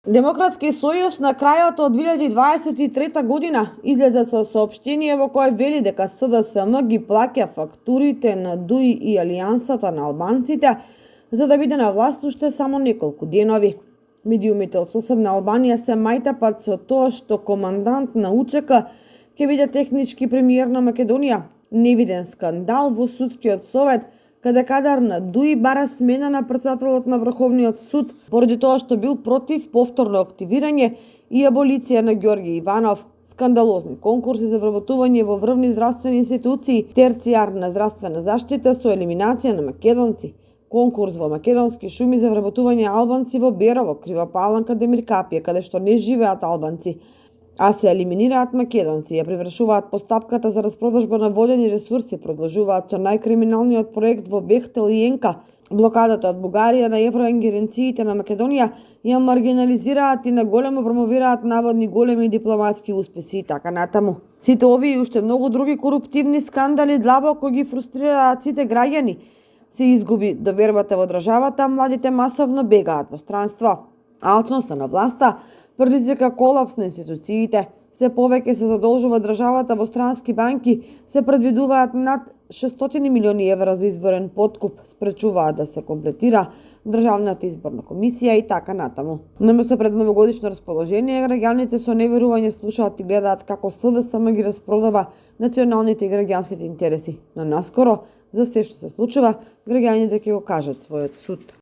Демократски сојуз на крајот од 2023 година излезе со соопштение во кое вели дека СДСМ ги плаќа фактурите на ДУИ и Алијансата на албанците за да биде на власт уште само неколку денови. Медиумите од соседна Албанија се мајтапат со тоа што командант на УЧК ќе биде технички премиер на Македонија. Невиден скандал во судскиот совет, каде кадар на ДУИ бара смена на претседателот на Врховниот суд поради тоа што бил против повторно активирање и аболиција на Ѓорѓе Иванов. Скандалозни конкурси за вработување во врвни здравствени институции, терцијарна здравствена заштита со елиминација на македонци, конкурс во македонски шуми за вработување албанци во Берово, Крива Паланка, Демиркапија, каде што не живеат албанци, а се елиминираат македонци, ја привршуваат постапката за распродажба на водени ресурси, продолжуваат со најкриминалниот проект во Бехтел и Енка, блокадата од Бугарија на евроингеренциите на Македонија ја маргинализираат и на големо промовираат наводни големи дипломатски успеси и така натаму. Сите овие и уште многу други коруптивни скандали длабоко ги фрустрираат сите граѓани. Се изгуби довербата во државата, младите масовно бегаат во странство. Алчноста на власта предизвика колапс на институциите. Се повеќе се задолжува државата во странски банки, се предвидуваат над 600 милиони евра за изборен подкуп, спречуваат да се комплетира државната изборна комисија и така натаму. Наместо пред новогодишно расположение, граѓаните со неверување слушаат и гледаат како СДСМ ги распродава националните и граѓанските интереси. Но наскоро, за се што се случува, граѓаните ќе го кажат својот суд.